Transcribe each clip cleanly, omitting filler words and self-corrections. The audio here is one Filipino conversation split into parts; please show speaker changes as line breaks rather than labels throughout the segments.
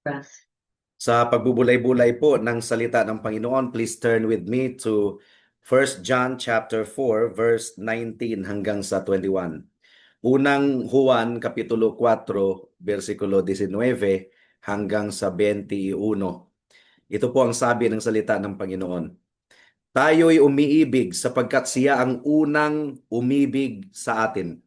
Breath.
Sa pagbubulay-bulay po ng salita ng Panginoon, please turn with me to 1 John chapter 4 verse 19 hanggang sa 21. Unang Juan kapitulo 4 versikulo 19 hanggang sa 21. Ito po ang sabi ng salita ng Panginoon. Tayo'y umiibig sapagkat siya ang unang umibig sa atin.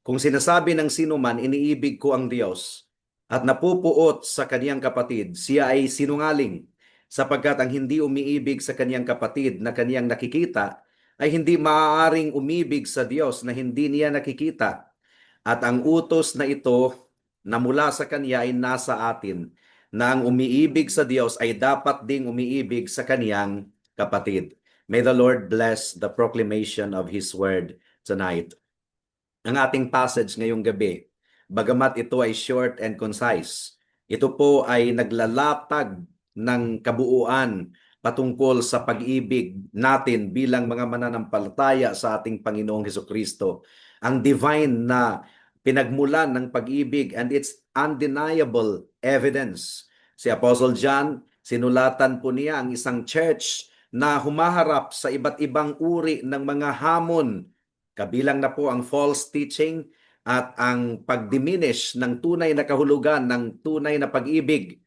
Kung sinasabi ng sino man, iniibig ko ang Diyos at napupuot sa kaniyang kapatid, siya ay sinungaling, sapagkat ang hindi umiibig sa kaniyang kapatid na kaniyang nakikita ay hindi maaaring umibig sa Diyos na hindi niya nakikita. At ang utos na ito na mula sa kaniya ay nasa atin, na ang umiibig sa Diyos ay dapat ding umiibig sa kaniyang kapatid. May the Lord bless the proclamation of His word tonight. Ang ating passage ngayong gabi, bagamat ito ay short and concise, ito po ay naglalatag ng kabuuan patungkol sa pag-ibig natin bilang mga mananampalataya sa ating Panginoong Hesukristo. Ang divine na pinagmulan ng pag-ibig and its undeniable evidence. Si Apostle John, sinulatan po niya ang isang church na humaharap sa iba't ibang uri ng mga hamon. Kabilang na po ang false teaching at ang pag-diminish ng tunay na kahulugan ng tunay na pag-ibig.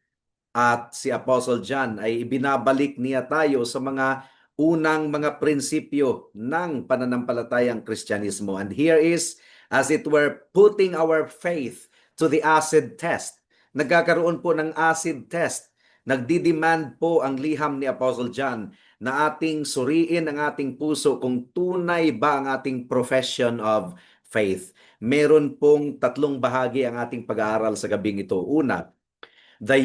At si Apostle John ay ibinabalik niya tayo sa mga unang mga prinsipyo ng pananampalatayang Kristyanismo. And here is, as it were, putting our faith to the acid test. Nagkakaroon po ng acid test. Nagdidemand po ang liham ni Apostle John na ating suriin ang ating puso kung tunay ba ang ating profession of faith. Meron pong tatlong bahagi ang ating pag-aaral sa gabing ito. Una, the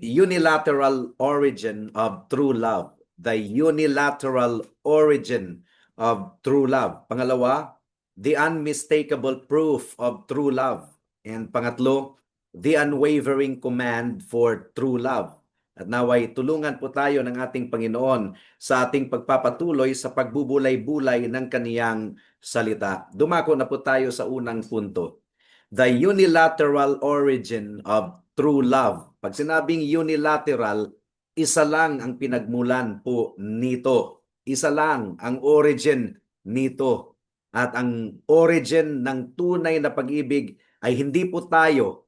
unilateral origin of true love. The unilateral origin of true love. Pangalawa, the unmistakable proof of true love. And pangatlo, the unwavering command for true love. At naway tulungan po tayo ng ating Panginoon sa ating pagpapatuloy sa pagbubulay-bulay ng kaniyang salita. Dumako na po tayo sa unang punto. The unilateral origin of true love. Pag sinabing unilateral, isa lang ang pinagmulan po nito. Isa lang ang origin nito. At ang origin ng tunay na pag-ibig ay hindi po tayo,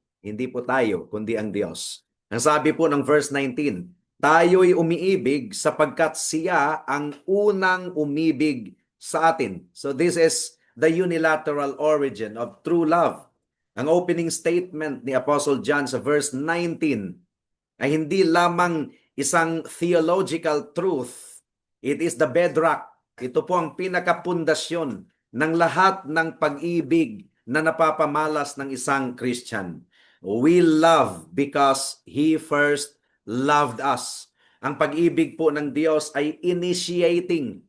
kundi ang Diyos. Ang sabi po ng verse 19, tayo'y umiibig sapagkat siya ang unang umibig sa atin. So this is the unilateral origin of true love. Ang opening statement ni Apostle John sa verse 19 ay hindi lamang isang theological truth. It is the bedrock. Ito po ang pinakapundasyon ng lahat ng pag-ibig na napapamalas ng isang Christian. We love because He first loved us. Ang pag-ibig po ng Diyos ay initiating.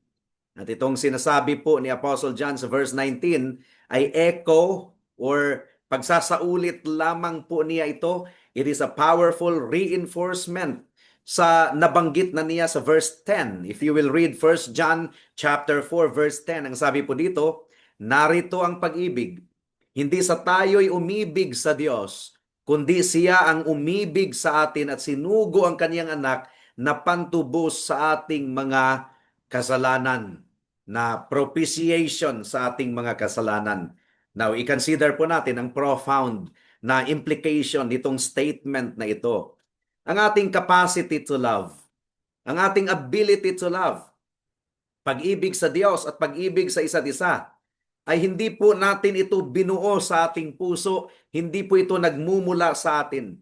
At itong sinasabi po ni Apostle John sa verse 19 ay echo or pagsasaulit lamang po niya ito. It is a powerful reinforcement sa nabanggit na niya sa verse 10. If you will read 1 John chapter 4 verse 10, ang sabi po dito, narito ang pag-ibig. Hindi sa tayo'y umibig sa Diyos, kundi siya ang umibig sa atin at sinugo ang kaniyang anak na pantubos sa ating mga kasalanan, na propitiation sa ating mga kasalanan. Now, i-consider po natin ang profound na implication nitong statement na ito. Ang ating capacity to love, ang ating ability to love, pag-ibig sa Diyos at pag-ibig sa isa't isa, ay hindi po natin ito binuo sa ating puso, hindi po ito nagmumula sa atin.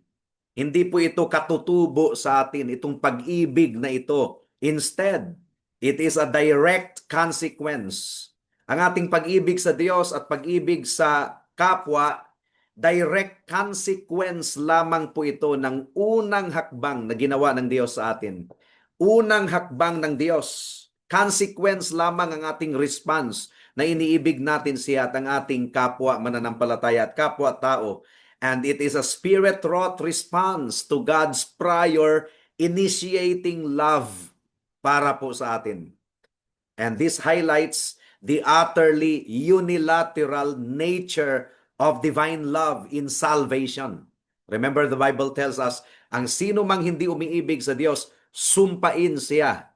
Hindi po ito katutubo sa atin, itong pag-ibig na ito. Instead, it is a direct consequence. Ang ating pag-ibig sa Diyos at pag-ibig sa kapwa, direct consequence lamang po ito ng unang hakbang na ginawa ng Diyos sa atin. Unang hakbang ng Diyos. Consequence lamang ang ating response na iniibig natin siya at ang ating kapwa mananampalataya at kapwa tao. And it is a spirit-wrought response to God's prior initiating love para po sa atin. And this highlights the utterly unilateral nature of divine love in salvation. Remember, the Bible tells us, ang sino mang hindi umiibig sa Diyos, sumpain siya.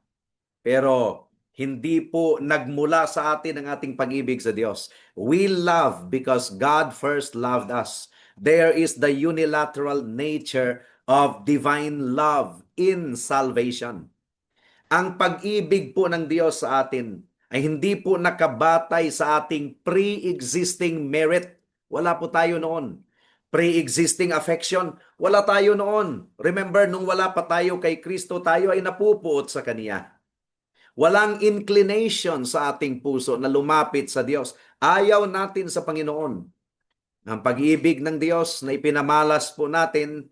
Pero hindi po nagmula sa atin ang ating pag-ibig sa Diyos. We love because God first loved us. There is the unilateral nature of divine love in salvation. Ang pag-ibig po ng Diyos sa atin ay hindi po nakabatay sa ating pre-existing merit. Wala po tayo noon. Pre-existing affection, wala tayo noon. Remember, nung wala pa tayo kay Kristo, tayo ay napupuot sa Kaniya. Walang inclination sa ating puso na lumapit sa Diyos. Ayaw natin sa Panginoon. Ang pag-ibig ng Diyos na ipinamalas po natin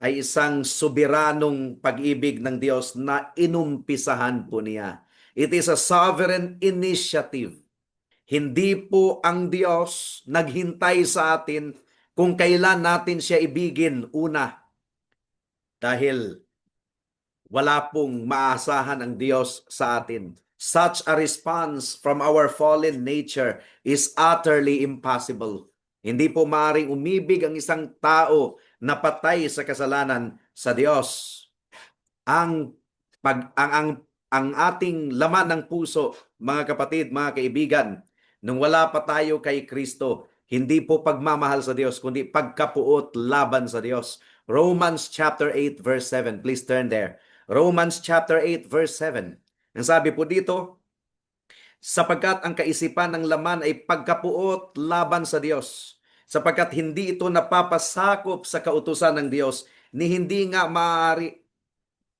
ay isang soberanong pag-ibig ng Diyos na inumpisahan po niya. It is a sovereign initiative. Hindi po ang Diyos naghintay sa atin kung kailan natin siya ibigin una. Dahil wala pong maasahan ang Diyos sa atin. Such a response from our fallen nature is utterly impossible. Hindi po maaaring umibig ang isang tao na patay sa kasalanan sa Diyos. Ang ang ating laman ng puso, mga kapatid, mga kaibigan, nung wala pa tayo kay Kristo, hindi po pagmamahal sa Diyos, kundi pagkapuot laban sa Diyos. Romans chapter 8 verse 7. Please turn there. Romans chapter 8 verse 7. Ang sabi po dito, sapagkat ang kaisipan ng laman ay pagkapuot laban sa Diyos, sapagkat hindi ito napapasakop sa kautusan ng Diyos, ni hindi nga maaari.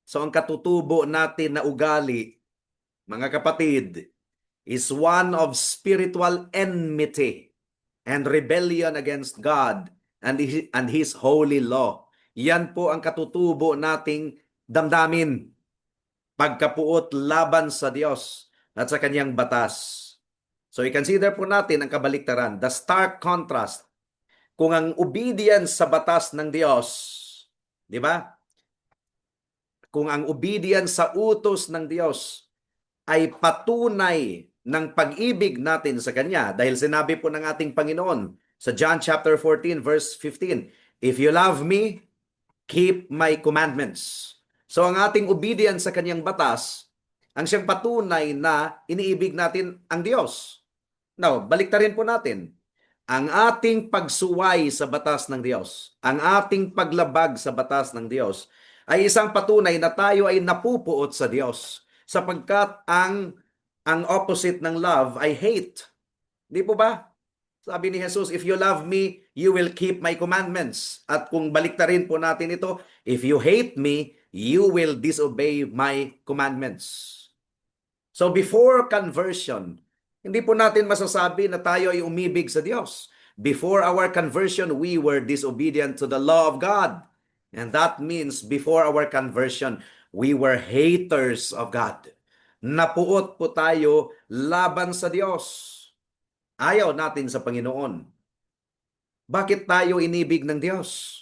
So ang katutubo natin na ugali, mga kapatid, is one of spiritual enmity and rebellion against God and His holy law. Yan po ang katutubo nating damdamin. Pagkapuot laban sa Diyos at sa kanyang batas. So i-consider po natin ang kabaliktaran, the stark contrast. Kung ang obedience sa batas ng Diyos, di ba? Kung ang obedience sa utos ng Diyos ay patunay ng pag-ibig natin sa Kanya, dahil sinabi po ng ating Panginoon sa John chapter 14 verse 15, if you love me, keep my commandments. So ang ating obedience sa Kanyang batas, ang siyang patunay na iniibig natin ang Diyos. Now, baliktarin po natin. Ang ating pagsuway sa batas ng Diyos, ang ating paglabag sa batas ng Diyos, ay isang patunay na tayo ay napupuot sa Diyos. Sapagkat ang opposite ng love ay hate. Di po ba? Sabi ni Jesus, if you love me, you will keep my commandments. At kung baliktarin po natin ito, if you hate me, you will disobey my commandments. So before conversion, hindi po natin masasabi na tayo ay umibig sa Diyos. Before our conversion, we were disobedient to the law of God. And that means before our conversion, we were haters of God. Napuot po tayo laban sa Diyos. Ayaw natin sa Panginoon. Bakit tayo inibig ng Diyos?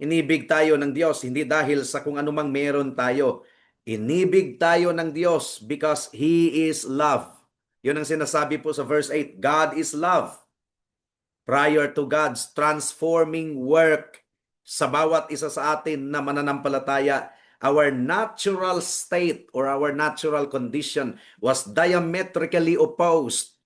Inibig tayo ng Diyos hindi dahil sa kung anumang meron tayo. Inibig tayo ng Diyos because He is love. Yun ang sinasabi po sa verse 8, God is love. Prior to God's transforming work sa bawat isa sa atin na mananampalataya, our natural state or our natural condition was diametrically opposed.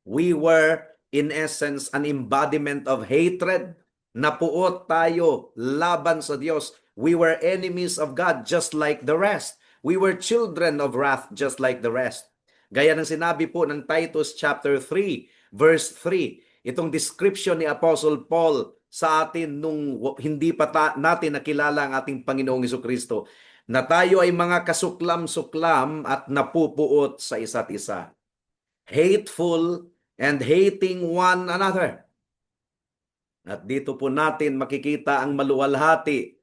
We were, in essence, an embodiment of hatred. Napuot tayo laban sa Diyos. We were enemies of God just like the rest. We were children of wrath just like the rest. Gaya ng sinabi po ng Titus chapter 3, verse 3. Itong description ni Apostle Paul sa atin nung hindi pa natin nakilala ang ating Panginoong Jesucristo, na tayo ay mga kasuklam-suklam at napupuot sa isa't isa. Hateful and hating one another. At dito po natin makikita ang maluwalhati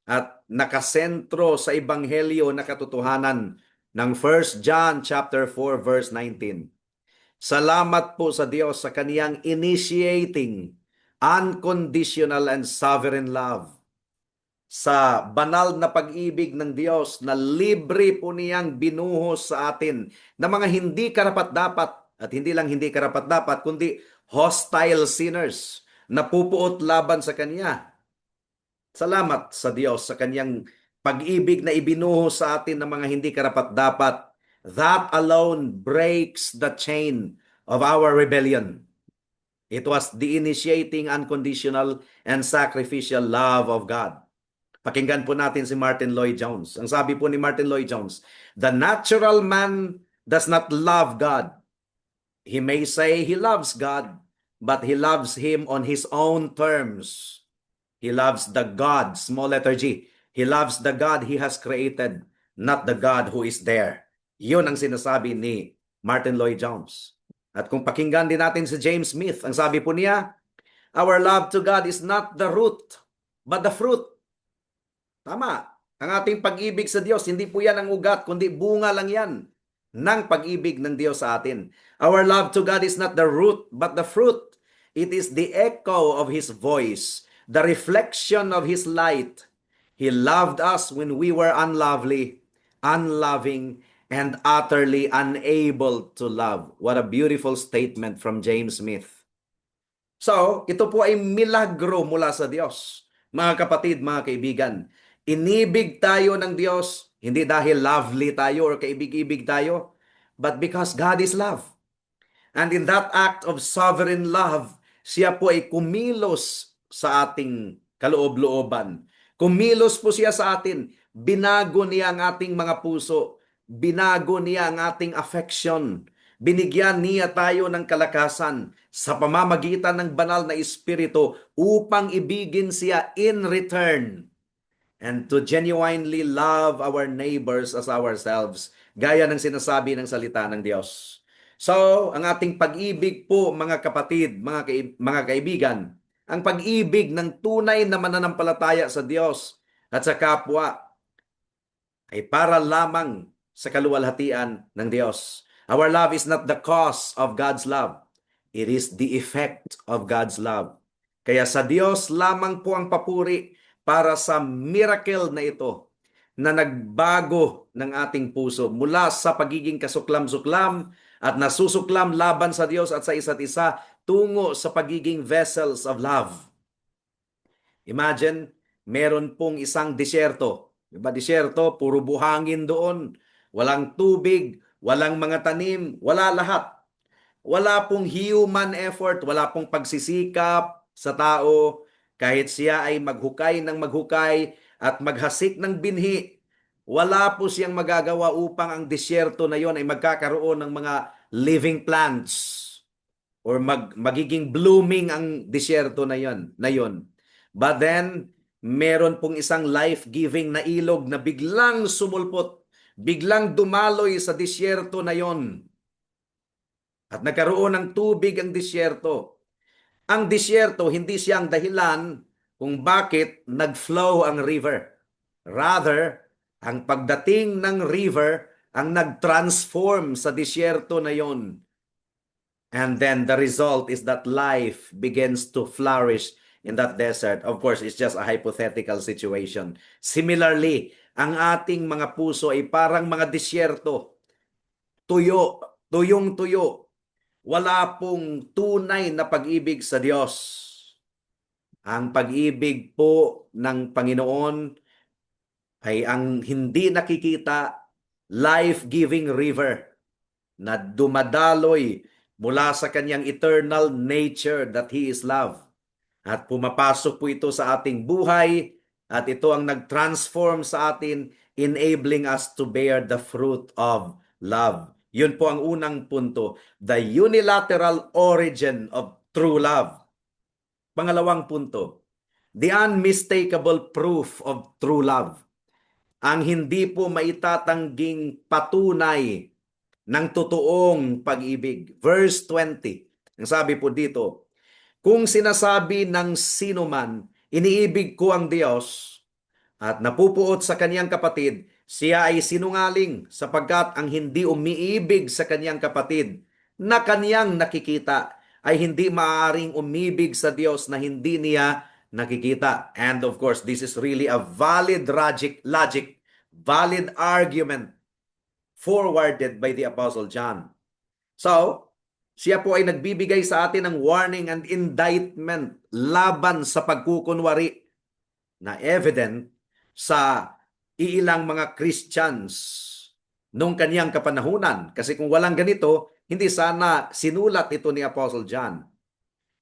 at nakasentro sa ebanghelyo na katotohanan ng 1 John chapter 4 verse 19. Salamat po sa Diyos sa kaniyang initiating unconditional and sovereign love. Sa banal na pag-ibig ng Diyos na libre po niyang binuhos sa atin na mga hindi karapat-dapat, at hindi lang hindi karapat-dapat, kundi hostile sinners na pupuot laban sa Kanya. Salamat sa Diyos sa kanyang pag-ibig na ibinuhos sa atin ng mga hindi karapat-dapat. That alone breaks the chain of our rebellion. It was the initiating, unconditional, and sacrificial love of God. Pakinggan po natin si Martin Lloyd-Jones. Ang sabi po ni Martin Lloyd-Jones, "The natural man does not love God. He may say he loves God, but he loves Him on his own terms. He loves the God, small letter G. He loves the God He has created, not the God who is there." Yun ang sinasabi ni Martin Lloyd-Jones. At kung pakinggan din natin si James Smith, ang sabi po niya, "Our love to God is not the root, but the fruit." Tama. Ang ating pag-ibig sa Diyos, hindi po yan ang ugat, kundi bunga lang yan ng pag-ibig ng Diyos sa atin. Our love to God is not the root, but the fruit. It is the echo of His voice, the reflection of His light. He loved us when we were unlovely, unloving, and utterly unable to love. What a beautiful statement from James Smith. So, ito po ay milagro mula sa Diyos. Mga kapatid, mga kaibigan, inibig tayo ng Diyos, hindi dahil lovely tayo or kaibig-ibig tayo, but because God is love. And in that act of sovereign love, siya po ay kumilos sa ating kaloob-looban. Kumilos po siya sa atin. Binago niya ang ating mga puso. Binago niya ang ating affection. Binigyan niya tayo ng kalakasan sa pamamagitan ng banal na Espiritu upang ibigin siya in return and to genuinely love our neighbors as ourselves, gaya ng sinasabi ng salita ng Diyos. So, ang ating pag-ibig po, mga kapatid, mga kaibigan, ang pag-ibig ng tunay na mananampalataya sa Diyos at sa kapwa ay para lamang sa kaluwalhatian ng Diyos. Our love is not the cause of God's love. It is the effect of God's love. Kaya sa Diyos lamang po ang papuri para sa miracle na ito na nagbago ng ating puso mula sa pagiging kasuklam-suklam at nasusuklam laban sa Diyos at sa isa't isa tungo sa pagiging vessels of love. Imagine, meron pong isang disyerto. Diba, disyerto, puro buhangin doon. Walang tubig, walang mga tanim, wala lahat. Wala pong human effort, wala pong pagsisikap sa tao. Kahit siya ay maghukay ng maghukay at maghasik ng binhi, wala po siyang magagawa upang ang disyerto na yon ay magkakaroon ng mga living plants or magiging blooming ang disyerto na yon. But then, meron pong isang life-giving na ilog na biglang sumulpot, biglang dumaloy sa disyerto na yon. At nagkaroon ng tubig ang disyerto. Ang disyerto, hindi siya ang dahilan kung bakit nag-flow ang river. Rather, ang pagdating ng river ang nag-transform sa disyerto na yon. And then the result is that life begins to flourish in that desert. Of course, it's just a hypothetical situation. Similarly, ang ating mga puso ay parang mga disyerto. Tuyo, tuyong-tuyo. Wala pong tunay na pag-ibig sa Diyos. Ang pag-ibig po ng Panginoon ay ang hindi nakikita, life-giving river na dumadaloy mula sa kanyang eternal nature that He is love. At pumapasok po ito sa ating buhay at ito ang nag-transform sa atin, enabling us to bear the fruit of love. Yun po ang unang punto, the unilateral origin of true love. Pangalawang punto, the unmistakable proof of true love. Ang hindi po maitatangging patunay ng totoong pag-ibig. Verse 20, ang sabi po dito, kung sinasabi ng sino man, iniibig ko ang Diyos at napupuot sa kanyang kapatid, siya ay sinungaling sapagkat ang hindi umiibig sa kanyang kapatid na kanyang nakikita ay hindi maaaring umibig sa Diyos na hindi niya nakikita. And of course, this is really a valid logic, valid argument forwarded by the Apostle John. So, siya po ay nagbibigay sa atin ng warning and indictment laban sa pagkukunwari na evident sa iilang mga Christians nung kaniyang kapanahunan. Kasi kung walang ganito, hindi sana sinulat ito ni Apostle John.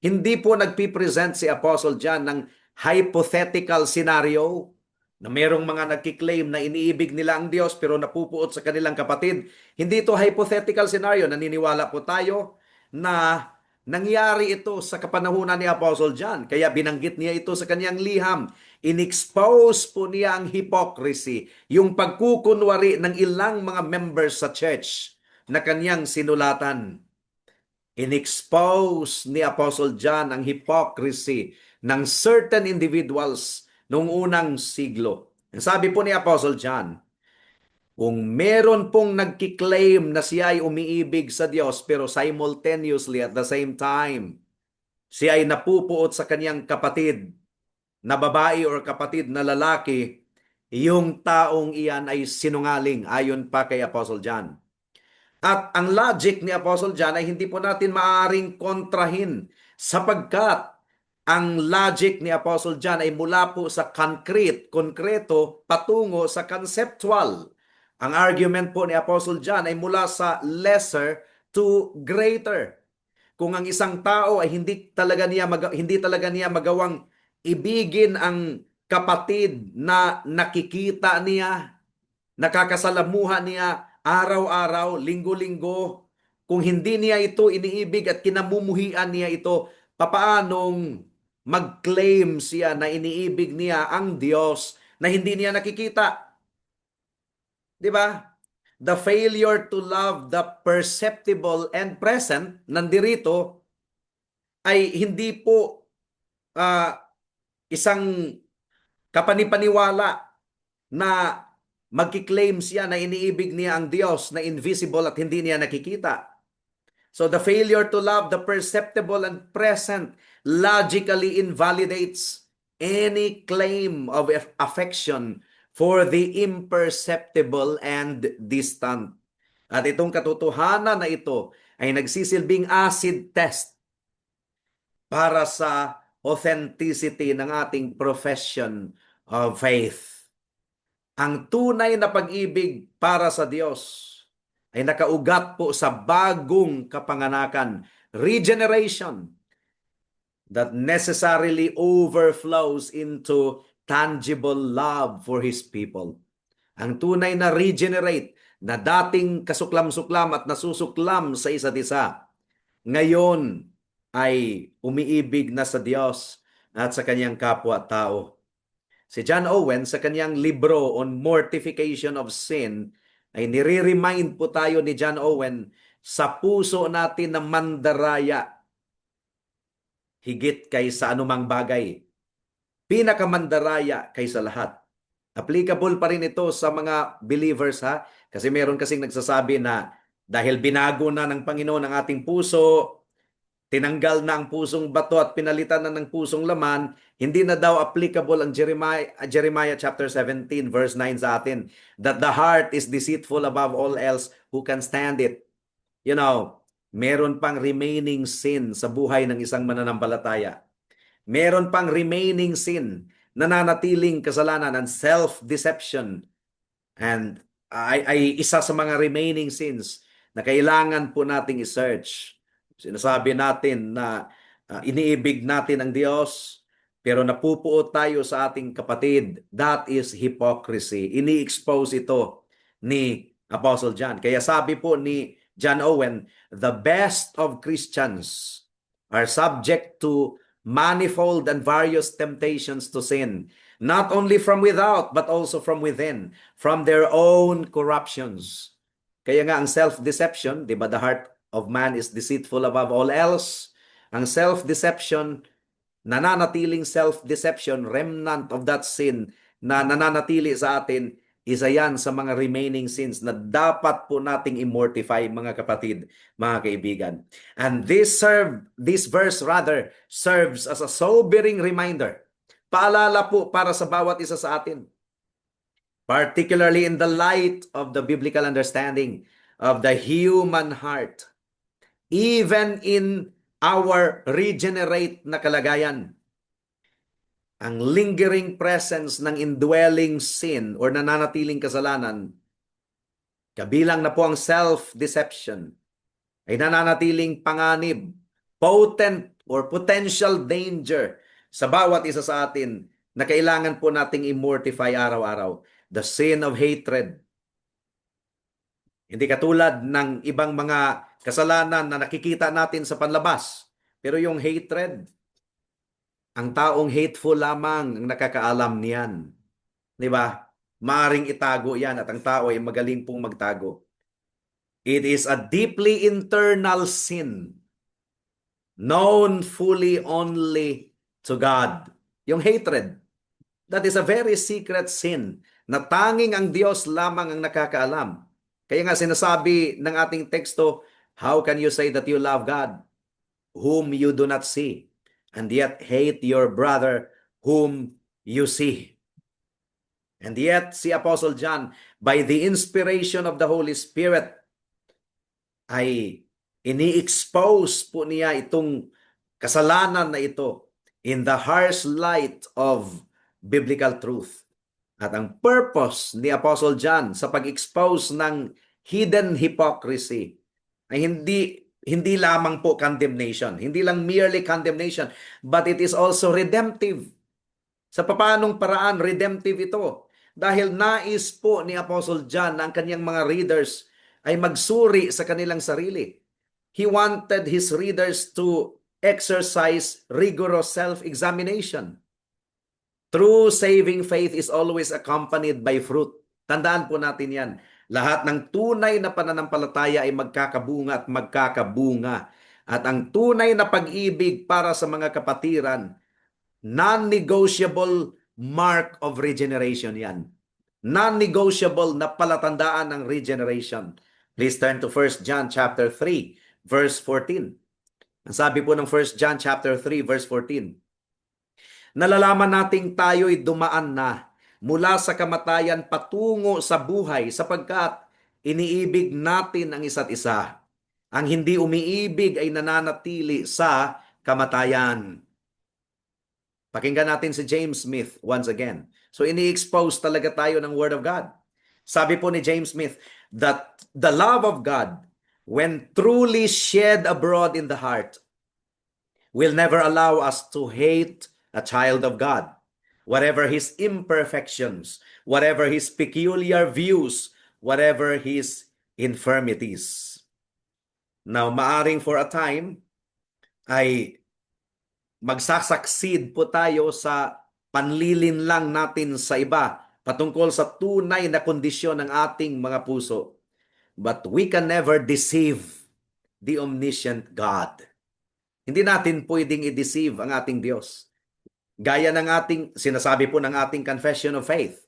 Hindi po nagpipresent si Apostle John ng hypothetical scenario na merong mga nagkiklaim na iniibig nila ang Diyos pero napupuot sa kanilang kapatid. Hindi ito hypothetical scenario. Naniniwala po tayo na nangyari ito sa kapanahunan ni Apostle John. Kaya binanggit niya ito sa kanyang liham. In-expose po niya ang hypocrisy, yung pagkukunwari ng ilang mga members sa church na kanyang sinulatan. In-expose ni Apostle John ang hypocrisy ng certain individuals noong unang siglo. Sabi po ni Apostle John, kung meron pong nagkiklaim na siya ay umiibig sa Diyos pero simultaneously at the same time, siya ay napupuot sa kanyang kapatid na babae or kapatid na lalaki, yung taong iyan ay sinungaling ayon pa kay Apostle John. At ang logic ni Apostle John ay hindi po natin maaaring kontrahin sapagkat ang logic ni Apostle John ay mula po sa konkreto, patungo sa conceptual. Ang argument po ni Apostle John ay mula sa lesser to greater. Kung ang isang tao ay hindi talaga niya magawang ibigin ang kapatid na nakikita niya, nakakasalamuha niya araw-araw, linggo-linggo, kung hindi niya ito iniibig at kinamumuhian niya ito, papaanong mag-claim siya na iniibig niya ang Diyos na hindi niya nakikita? Di ba? The failure to love the perceptible and present, nandirito, ay hindi po ah, isang kapanipaniwala na magkiklaim siya na iniibig niya ang Diyos na invisible at hindi niya nakikita. So the failure to love the perceptible and present logically invalidates any claim of affection for the imperceptible and distant. At itong katotohanan na ito ay nagsisilbing acid test para sa authenticity ng ating profession of faith. Ang tunay na pag-ibig para sa Diyos ay nakaugat po sa bagong kapanganakan, regeneration, that necessarily overflows into tangible love for His people. Ang tunay na regenerate, na dating kasuklam-suklam at nasusuklam sa isa't isa, ngayon ay umiibig na sa Diyos at sa kanyang kapwa-tao. Si John Owen sa kanyang libro on mortification of sin ay nire-remind po tayo ni John Owen sa puso natin na mandaraya higit kaysa anumang bagay. Pinakamandaraya kaysa lahat. Applicable pa rin ito sa mga believers ha, kasi meron kasing nagsasabi na dahil binago na ng Panginoon ang ating puso, tinanggal na ang pusong bato at pinalitan na ng pusong laman, hindi na daw applicable ang Jeremiah chapter 17 verse 9 sa atin, that the heart is deceitful above all else, who can stand it? You know, meron pang remaining sin sa buhay ng isang mananampalataya. Meron pang remaining sin, nananatiling kasalanan and self-deception. And ay isa sa mga remaining sins na kailangan po nating i-search. Sinasabi natin na iniibig natin ang Diyos, pero napupuot tayo sa ating kapatid. That is hypocrisy. Ini-expose ito ni Apostle John. Kaya sabi po ni John Owen, the best of Christians are subject to manifold and various temptations to sin, not only from without, but also from within, from their own corruptions. Kaya nga ang self-deception, di ba, the heart of man is deceitful above all else. Ang self-deception, nananatiling self-deception, remnant of that sin na nananatili sa atin, isa yan sa mga remaining sins na dapat po nating immortify, mga kapatid, mga kaibigan. And this verse serves as a sobering reminder. Paalala po para sa bawat isa sa atin. Particularly in the light of the biblical understanding of the human heart. Even in our regenerate na kalagayan, ang lingering presence ng indwelling sin or nananatiling kasalanan, kabilang na po ang self-deception, ay nananatiling panganib, potent or potential danger sa bawat isa sa atin na kailangan po nating immortify araw-araw. The sin of hatred. Hindi katulad ng ibang mga kasalanan na nakikita natin sa panlabas. Pero yung hatred, ang taong hateful lamang ang nakakaalam niyan. Di ba? Maaring itago yan at ang tao ay magaling pong magtago. It is a deeply internal sin known fully only to God. Yung hatred, that is a very secret sin na tanging ang Diyos lamang ang nakakaalam. Kaya nga sinasabi ng ating teksto, how can you say that you love God whom you do not see, and yet hate your brother whom you see? And yet, si Apostle John, by the inspiration of the Holy Spirit, ay ini-expose po niya itong kasalanan na ito in the harsh light of biblical truth. At ang purpose ni Apostle John sa pag-expose ng hidden hypocrisy ay hindi lamang po condemnation, hindi lang merely condemnation, but it is also redemptive. Sa papanong paraan redemptive ito? Dahil nais po ni Apostle John na ang kanyang mga readers ay magsuri sa kanilang sarili. He wanted his readers to exercise rigorous self-examination. True saving faith is always accompanied by fruit. Tandaan po natin yan. Lahat ng tunay na pananampalataya ay magkakabunga at magkakabunga. At ang tunay na pag-ibig para sa mga kapatiran, non-negotiable mark of regeneration yan. Non-negotiable na palatandaan ng regeneration. Please turn to 1 John chapter 3, verse 14. Ang sabi po ng 1 John chapter 3, verse 14. Nalalaman nating tayo'y dumaan na mula sa kamatayan patungo sa buhay sapagkat iniibig natin ang isa't isa. Ang hindi umiibig ay nananatili sa kamatayan. Pakinggan natin si James Smith once again. So ini-expose talaga tayo ng Word of God. Sabi po ni James Smith that the love of God, when truly shed abroad in the heart, will never allow us to hate a child of God. Whatever his imperfections, whatever his peculiar views, whatever his infirmities. Now, maaring for a time ay magsasucceed po tayo sa panlilin lang natin sa iba patungkol sa tunay na kondisyon ng ating mga puso. But we can never deceive the omniscient God. Hindi natin pwedeng i-deceive ang ating Diyos. Gaya ng sinasabi po ng ating confession of faith,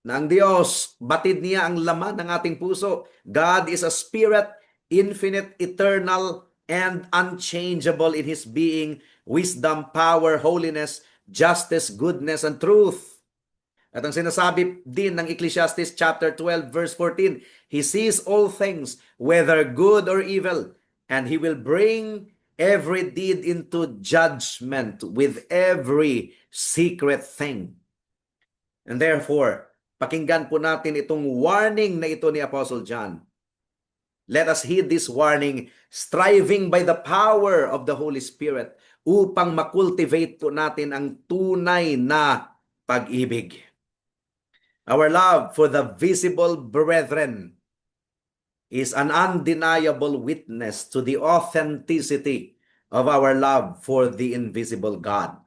na ang Diyos, batid niya ang laman ng ating puso. God is a spirit, infinite, eternal, and unchangeable in His being, wisdom, power, holiness, justice, goodness, and truth. At ang sinasabi din ng Ecclesiastes chapter 12, verse 14, He sees all things, whether good or evil, and He will bring every deed into judgment with every secret thing. And therefore, pakinggan po natin itong warning na ito ni Apostle John. Let us heed this warning, striving by the power of the Holy Spirit upang makultivate po natin ang tunay na pag-ibig. Our love for the visible brethren is an undeniable witness to the authenticity of our love for the invisible God.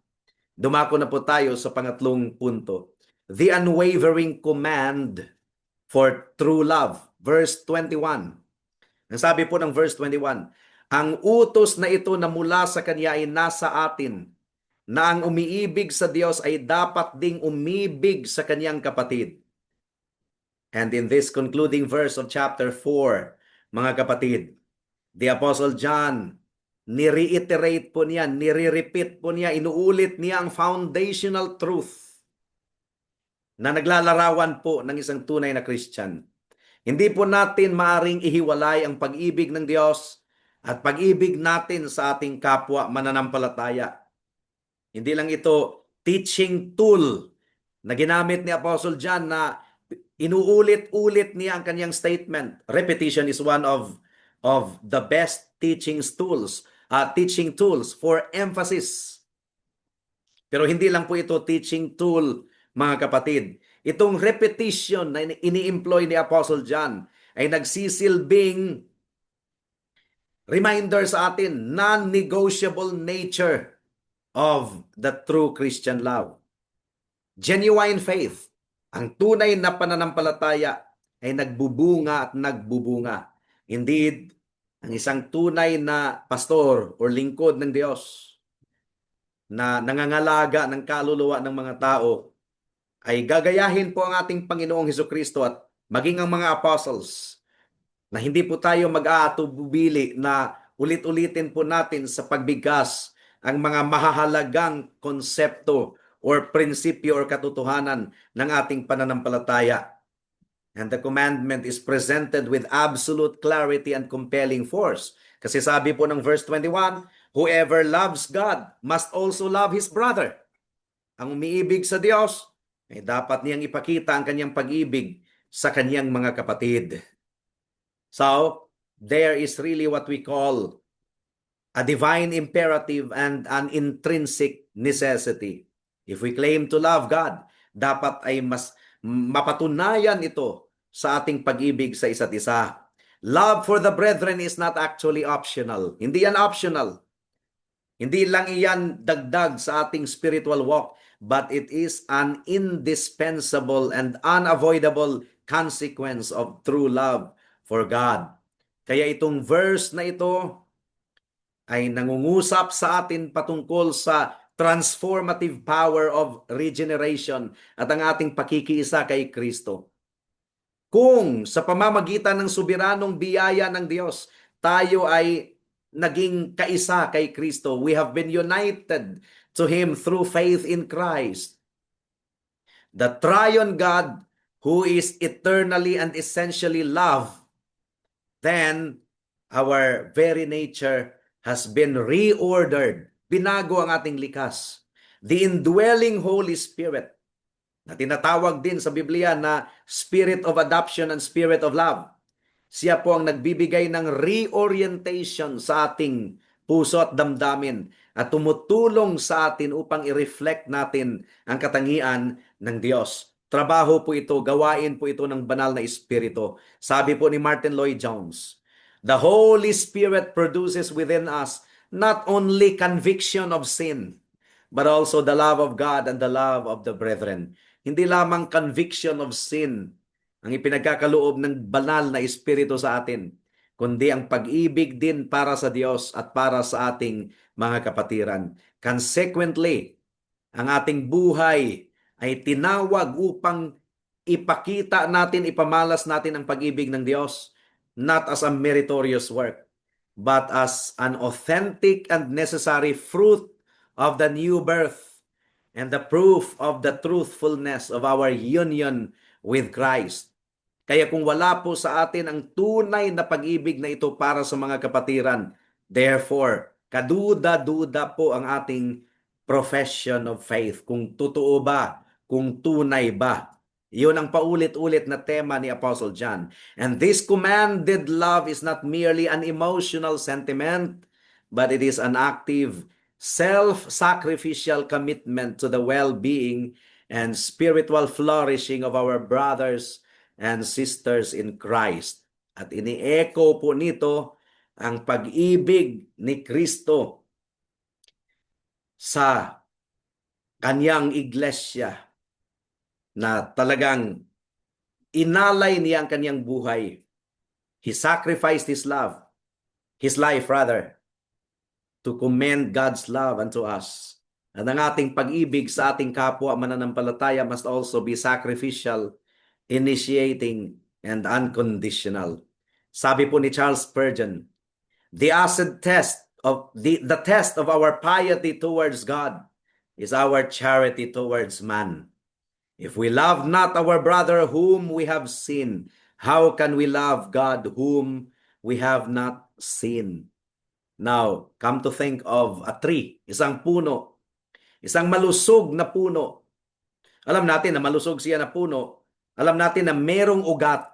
Dumako na po tayo sa pangatlong punto. The unwavering command for true love. Verse 21. Ang sabi po ng verse 21, ang utos na ito na mula sa Kanya ay nasa atin, na ang umiibig sa Diyos ay dapat ding umibig sa kanyang kapatid. And in this concluding verse of chapter 4, mga kapatid, the Apostle John, ni-reiterate po niya, nire-repeat po niya, inuulit niya ang foundational truth na naglalarawan po ng isang tunay na Christian. Hindi po natin maaring ihiwalay ang pag-ibig ng Diyos at pag-ibig natin sa ating kapwa mananampalataya. Hindi lang ito teaching tool na ginamit ni Apostle John na inuulit-ulit niya ang kanyang statement. Repetition is one of the best teaching tools for emphasis. Pero hindi lang po ito teaching tool, mga kapatid. Itong repetition na ini-employ ni Apostle John ay nagsisilbing reminder sa atin, non-negotiable nature of the true Christian love. Genuine faith, ang tunay na pananampalataya ay nagbubunga at nagbubunga. Indeed, ang isang tunay na pastor o lingkod ng Diyos na nangangalaga ng kaluluwa ng mga tao ay gagayahin po ang ating Panginoong Hesukristo at maging ang mga apostles na hindi po tayo mag-aatubili na ulit-ulitin po natin sa pagbigkas ang mga mahahalagang konsepto or prinsipyo or katotohanan ng ating pananampalataya. And the commandment is presented with absolute clarity and compelling force. Kasi sabi po ng verse 21, whoever loves God must also love his brother. Ang umiibig sa Diyos, ay dapat niyang ipakita ang kanyang pag-ibig sa kanyang mga kapatid. So, there is really what we call a divine imperative and an intrinsic necessity. If we claim to love God, dapat ay mas mapatunayan ito sa ating pag-ibig sa isa't isa. Love for the brethren is not actually optional. Hindi yan optional. Hindi lang iyan dagdag sa ating spiritual walk, but it is an indispensable and unavoidable consequence of true love for God. Kaya itong verse na ito ay nangungusap sa atin patungkol sa transformative power of regeneration at ang ating pakikiisa kay Kristo. Kung sa pamamagitan ng soberanong biyaya ng Diyos, tayo ay naging kaisa kay Kristo, we have been united to Him through faith in Christ. The triune God who is eternally and essentially love, then our very nature has been reordered. Binago ang ating likas. The indwelling Holy Spirit, na tinatawag din sa Biblia na Spirit of Adoption and Spirit of Love. Siya po ang nagbibigay ng reorientation sa ating puso at damdamin at tumutulong sa atin upang i-reflect natin ang katangian ng Diyos. Trabaho po ito, gawain po ito ng banal na Espiritu. Sabi po ni Martin Lloyd-Jones, the Holy Spirit produces within us not only conviction of sin, but also the love of God and the love of the brethren. Hindi lamang conviction of sin ang ipinagkakaloob ng banal na Espiritu sa atin, kundi ang pag-ibig din para sa Diyos at para sa ating mga kapatiran. Consequently, ang ating buhay ay tinawag upang ipakita natin, ipamalas natin ang pag-ibig ng Diyos, not as a meritorious work, but as an authentic and necessary fruit of the new birth and the proof of the truthfulness of our union with Christ. Kaya kung wala po sa atin ang tunay na pag-ibig na ito para sa mga kapatiran, therefore, kaduda-duda po ang ating profession of faith. Kung totoo ba, kung tunay ba. Iyon ang paulit-ulit na tema ni Apostle John. And this commanded love is not merely an emotional sentiment, but it is an active, self-sacrificial commitment to the well-being and spiritual flourishing of our brothers and sisters in Christ. At ini-echo po nito ang pag-ibig ni Kristo sa kanyang iglesia na talagang inalay niya ang kanyang buhay. He sacrificed his life rather, to commend God's love unto us. At ang ating pag-ibig sa ating kapwa mananampalataya must also be sacrificial, initiating, and unconditional. Sabi po ni Charles Spurgeon, the test of our piety towards God is our charity towards man. If we love not our brother whom we have seen, how can we love God whom we have not seen? Now, come to think of a tree, isang puno. Isang malusog na puno. Alam natin na malusog siya na puno. Alam natin na merong ugat.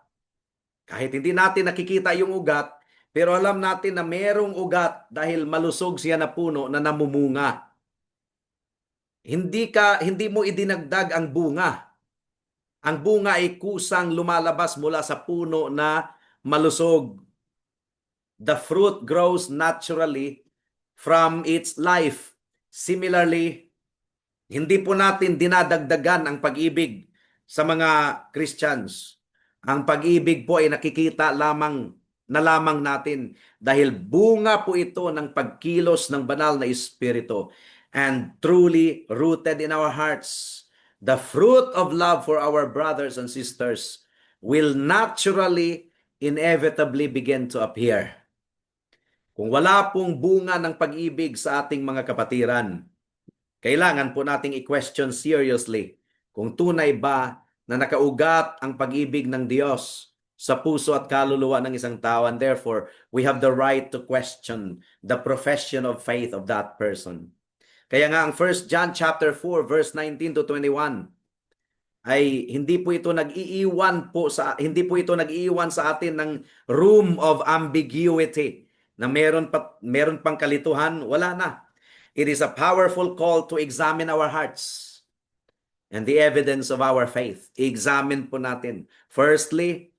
Kahit hindi natin nakikita yung ugat, pero alam natin na merong ugat dahil malusog siya na puno na namumunga. Hindi mo idinagdag ang bunga. Ang bunga ay kusang lumalabas mula sa puno na malusog. The fruit grows naturally from its life. Similarly, hindi po natin dinadagdagan ang pag-ibig sa mga Christians. Ang pag-ibig po ay nakikita lamang natin dahil bunga po ito ng pagkilos ng banal na Espiritu and truly rooted in our hearts. The fruit of love for our brothers and sisters will naturally, inevitably begin to appear. Kung wala pong bunga ng pag-ibig sa ating mga kapatiran, kailangan po nating i-question seriously kung tunay ba na nakaugat ang pag-ibig ng Diyos sa puso at kaluluwa ng isang tao, and therefore we have the right to question the profession of faith of that person. Kaya nga ang 1 John chapter 4 verse 19 to 21 ay hindi po ito nag-iiwan sa atin ng room of ambiguity na meron pang kalituhan, wala na. It is a powerful call to examine our hearts and the evidence of our faith. I-examine po natin. Firstly,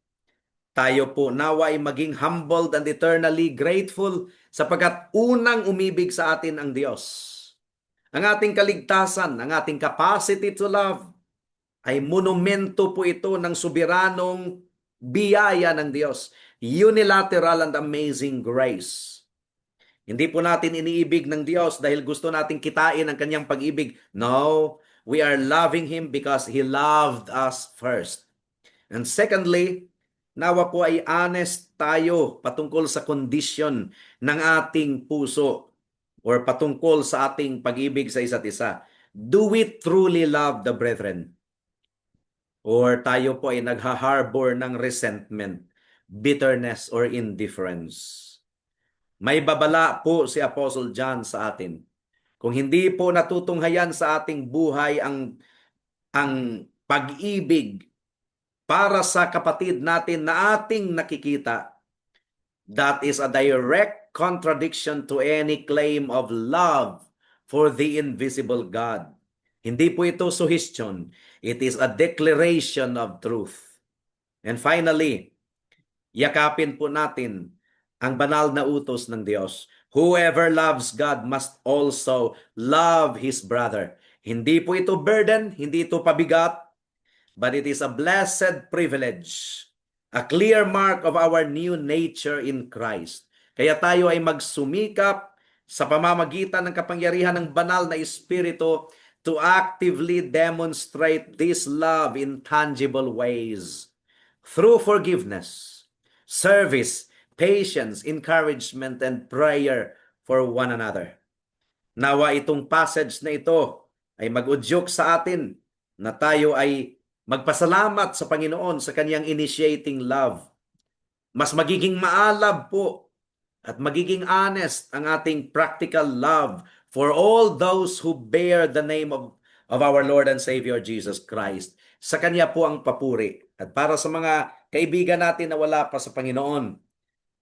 tayo po nawa ay maging humbled and eternally grateful sapagkat unang umibig sa atin ang Diyos. Ang ating kaligtasan, ang ating capacity to love, ay monumento po ito ng soberanong biyaya ng Diyos. Unilateral and amazing grace. Hindi po natin iniibig ng Diyos dahil gusto nating kitain ang kanyang pag-ibig. No, we are loving Him because He loved us first. And secondly, nawa po ay honest tayo patungkol sa kondisyon ng ating puso or patungkol sa ating pag-ibig sa isa't isa. Do we truly love the brethren? Or tayo po ay nagha-harbor ng resentment, bitterness, or indifference? May babala po si Apostle John sa atin. Kung hindi po natutunghayan sa ating buhay ang pag-ibig para sa kapatid natin na ating nakikita, that is a direct contradiction to any claim of love for the invisible God. Hindi po ito suggestion. It is a declaration of truth. And finally, yakapin po natin ang banal na utos ng Diyos. Whoever loves God must also love his brother. Hindi po ito burden, hindi ito pabigat, but it is a blessed privilege, a clear mark of our new nature in Christ. Kaya tayo ay magsumikap sa pamamagitan ng kapangyarihan ng banal na Espiritu to actively demonstrate this love in tangible ways through forgiveness, service, patience, encouragement, and prayer for one another. Nawa itong passage na ito ay mag-udyok sa atin na tayo ay magpasalamat sa Panginoon sa kanyang initiating love. Mas magiging maalab po at magiging honest ang ating practical love for all those who bear the name of our Lord and Savior Jesus Christ. Sa Kanya po ang papuri. At para sa mga kaibigan natin na wala pa sa Panginoon,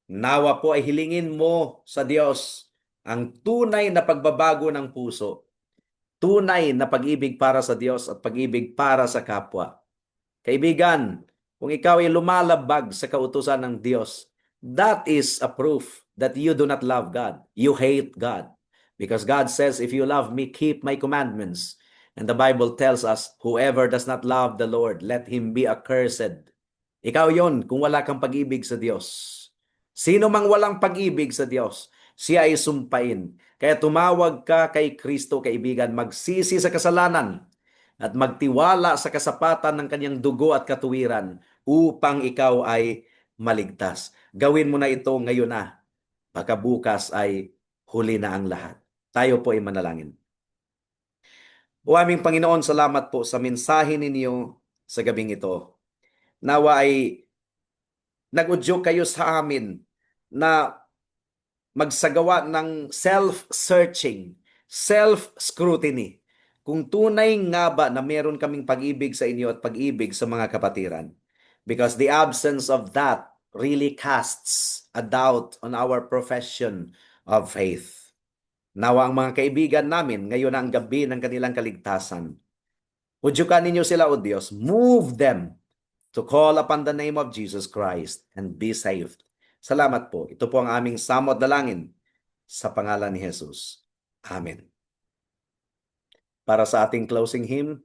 nawa po ay hilingin mo sa Diyos ang tunay na pagbabago ng puso, tunay na pag-ibig para sa Diyos at pag-ibig para sa kapwa. Kaibigan, kung ikaw ay lumalabag sa kautusan ng Diyos, that is a proof that you do not love God. You hate God. Because God says, if you love me, keep my commandments. And the Bible tells us, whoever does not love the Lord, let him be accursed. Ikaw yon kung wala kang pag-ibig sa Diyos. Sino mang walang pag-ibig sa Diyos, siya ay sumpain. Kaya tumawag ka kay Kristo, kaibigan, magsisi sa kasalanan at magtiwala sa kasapatan ng kanyang dugo at katuwiran upang ikaw ay maligtas. Gawin mo na ito ngayon na. Baka bukas ay huli na ang lahat. Tayo po ay manalangin. O aming Panginoon, salamat po sa mensahe ninyo sa gabing ito. Nawa ay nag-udyok kayo sa amin na magsagawa ng self-searching, self-scrutiny. kung tunay nga ba na meron kaming pag-ibig sa inyo at pag-ibig sa mga kapatiran. Because the absence of that really casts a doubt on our profession of faith. Nawa ang mga kaibigan namin, ngayon ang gabi ng kanilang kaligtasan. Udyukan ninyo sila, O Diyos, move them to call upon the name of Jesus Christ and be saved. Salamat po. Ito po ang aming samot dalangin sa pangalan ni Jesus. Amen. Para sa ating closing hymn,